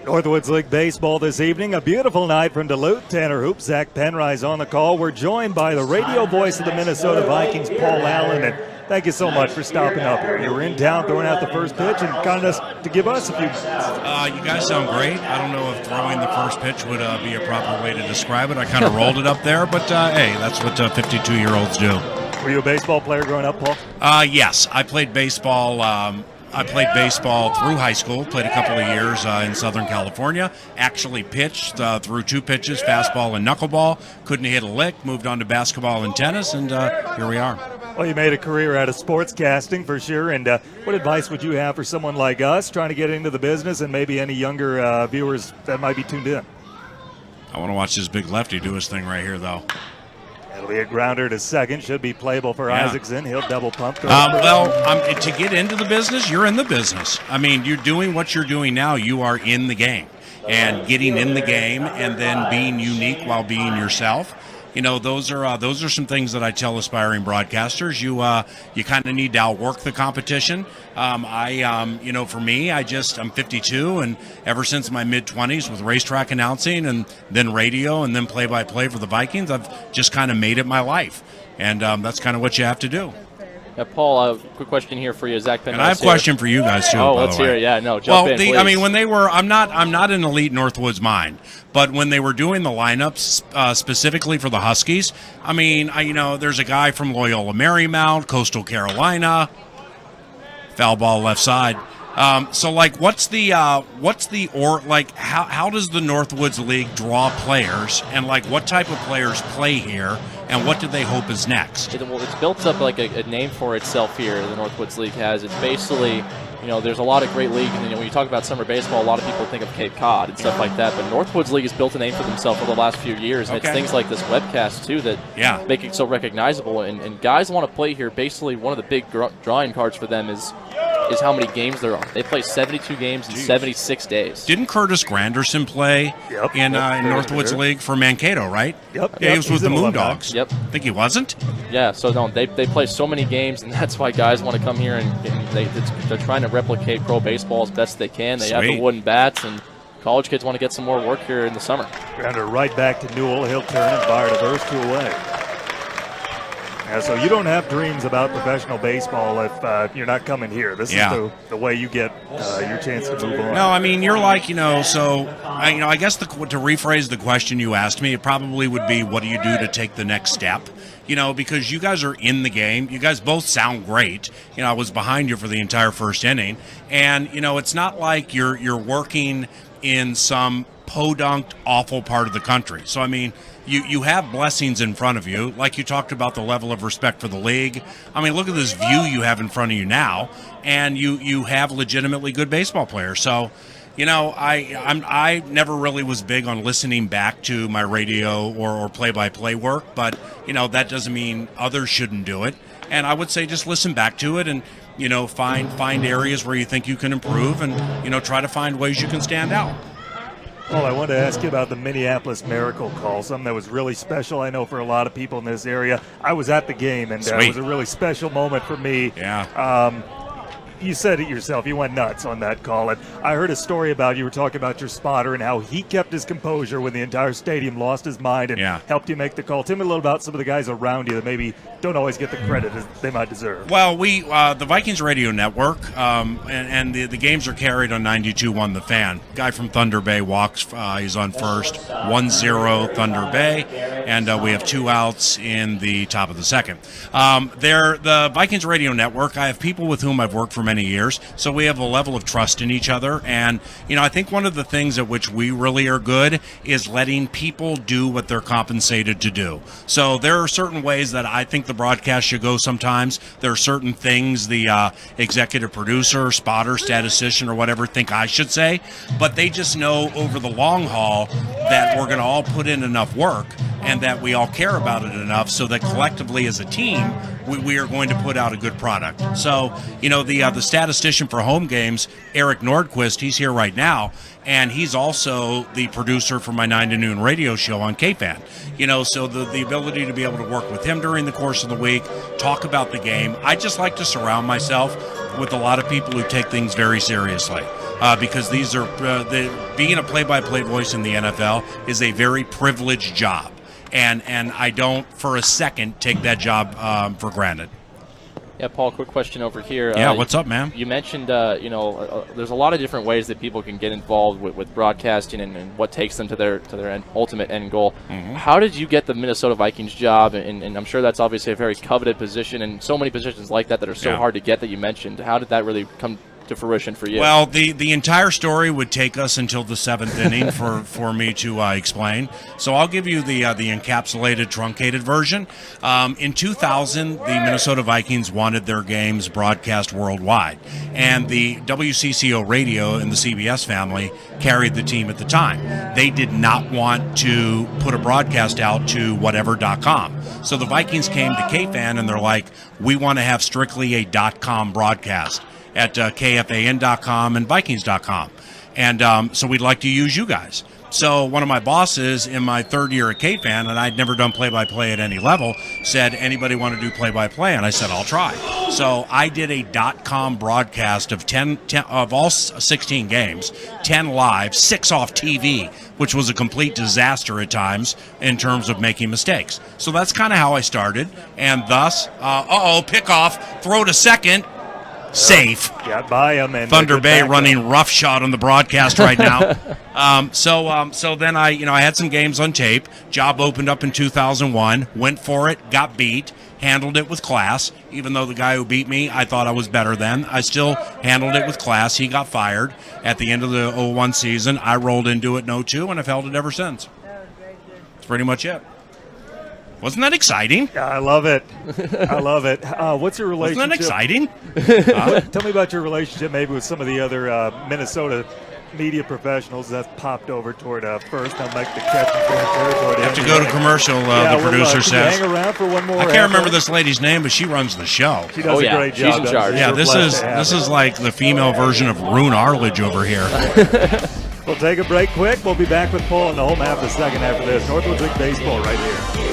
Northwoods League Baseball this evening. A beautiful night from Duluth. Tanner Hoop, Zach Penrise on the call. We're joined by the radio voice of the Minnesota Vikings, Paul Allen. And thank you so much for stopping up here. You were in town throwing out the first pitch and kind of to give us a few minutes. You guys sound great. I don't know if throwing the first pitch would be a proper way to describe it. I kind of rolled it up there, but hey, that's what 52-year-olds do. Were you a baseball player growing up, Paul? Yes, I played baseball. I played baseball through high school, played a couple of years in Southern California, actually pitched through 2 pitches, fastball and knuckleball, couldn't hit a lick, moved on to basketball and tennis, and here we are. Well, you made a career out of sportscasting for sure, and what advice would you have for someone like us trying to get into the business and maybe any younger viewers that might be tuned in? I want to watch this big lefty do his thing right here, though. It'll be a grounder to second. Should be playable for Isaacson. He'll double pump. To get into the business, you're in the business. I mean, you're doing what you're doing now. You are in the game. And getting in the game and then being unique while being yourself, you know, those are some things that I tell aspiring broadcasters. You kind of need to outwork the competition. For me, I'm 52, and ever since my mid-20s with racetrack announcing and then radio and then play-by-play for the Vikings, I've just kind of made it my life, and that's kind of what you have to do. Paul, a quick question here for you, Zach Penrise. And I have a question for you guys too. Let's hear it. Yeah, no, jump in, please. I mean, when they were, I'm not an elite Northwoods mind, but when they were doing the lineups specifically for the Huskies, I mean, there's a guy from Loyola Marymount, Coastal Carolina, foul ball left side. How does the Northwoods League draw players, and what type of players play here, and what do they hope is next? It's built up like a name for itself here. The Northwoods League has. It's basically, there's a lot of great leagues, and when you talk about summer baseball, a lot of people think of Cape Cod and stuff like that. But Northwoods League has built a name for themselves over the last few years, and it's things like this webcast too that make it so recognizable. And guys want to play here. Basically, one of the big drawing cards for them is how many games there are. They play 72 games in 76 days. Didn't Curtis Granderson play in Northwoods League for Mankato, right? Yep. Yeah, he was with the Moondogs. Yep. I think he wasn't? Yeah, so no, they play so many games, and that's why guys want to come here, and they're trying to replicate pro baseball as best they can. They have the wooden bats, and college kids want to get some more work here in the summer. Grounder right back to Newell. He'll turn and fire to first, 2 away. Yeah, so you don't have dreams about professional baseball if you're not coming here. This is the way you get your chance to move on. No, I mean, you're like, I guess to rephrase the question you asked me, it probably would be, what do you do to take the next step? Because you guys are in the game. You guys both sound great. I was behind you for the entire first inning. And, it's not like you're working in some podunk, awful part of the country. So, I mean, you have blessings in front of you. Like you talked about the level of respect for the league. I mean, look at this view you have in front of you now, and you have legitimately good baseball players. So, I never really was big on listening back to my radio or play-by-play work, but, that doesn't mean others shouldn't do it. And I would say just listen back to it and, find areas where you think you can improve and, try to find ways you can stand out. Well, I wanted to ask you about the Minneapolis Miracle call, something that was really special, I know, for a lot of people in this area. I was at the game, and it was a really special moment for me. Yeah. You said it yourself. You went nuts on that call. And I heard a story about you were talking about your spotter and how he kept his composure when the entire stadium lost his mind and helped you make the call. Tell me a little about some of the guys around you that maybe don't always get the credit as they might deserve. Well, the Vikings Radio Network, and the games are carried on 92.1 The Fan. Guy from Thunder Bay walks. He's on first. 1-0 Thunder Bay. And we have 2 outs in the top of the second. The Vikings Radio Network, I have people with whom I've worked for many years, so we have a level of trust in each other. And I think one of the things at which we really are good is letting people do what they're compensated to do. So there are certain ways that I think the broadcast should go sometimes. There are certain things the executive producer, spotter, statistician, or whatever think I should say, but they just know over the long haul that we're going to all put in enough work and that we all care about it enough so that collectively as a team we are going to put out a good product. So, the statistician for home games, Eric Nordquist, he's here right now, and he's also the producer for my 9 to noon radio show on KFAN. So the ability to be able to work with him during the course of the week, talk about the game. I just like to surround myself with a lot of people who take things very seriously. because these are being a play-by-play voice in the NFL is a very privileged job, and I don't for a second take that job for granted. Yeah, Paul, quick question over here. Yeah, what's up, man? You mentioned, there's a lot of different ways that people can get involved with broadcasting and what takes them to their ultimate end goal. Mm-hmm. How did you get the Minnesota Vikings job? And I'm sure that's obviously a very coveted position, and so many positions like that are so hard to get that you mentioned. How did that really come to fruition for you? Well, the entire story would take us until the 7th inning for me to explain. So I'll give you the encapsulated, truncated version. In 2000, the Minnesota Vikings wanted their games broadcast worldwide, and the WCCO radio and the CBS family carried the team at the time. They did not want to put a broadcast out to whatever.com. So the Vikings came to KFAN and they're like, we want to have strictly a .com broadcast at KFAN.com and Vikings.com. And so we'd like to use you guys. So one of my bosses in my third year at KFAN, and I'd never done play-by-play at any level, said, anybody want to do play-by-play? And I said, I'll try. So I did a .com broadcast of 10 of all 16 games, 10 live, 6 off TV, which was a complete disaster at times in terms of making mistakes. So that's kind of how I started. And thus, pickoff, throw to second, safe. Got by him. And Thunder Bay running roughshod on the broadcast right now. So then I had some games on tape. Job opened up in 2001. Went for it. Got beat. Handled it with class. Even though the guy who beat me, I thought I was better than. I still handled it with class. He got fired at the end of the 01 season. I rolled into it in 02, and I've held it ever since. That's pretty much it. Wasn't that exciting? Yeah, I love it. I love it. What's your relationship? Wasn't that exciting? Tell me about your relationship maybe with some of the other Minnesota media professionals that popped over toward first. I'll make the catch and transfer toward You have to go to commercial, the producer says. Hang around for one more. I can't remember this lady's name, but she runs the show. She does a great job. She's in charge. Yeah, this is like the female version of Rune Arledge over here. We'll take a break quick. We'll be back with Paul in the home half of the second half of this. Northwoods League Baseball right here.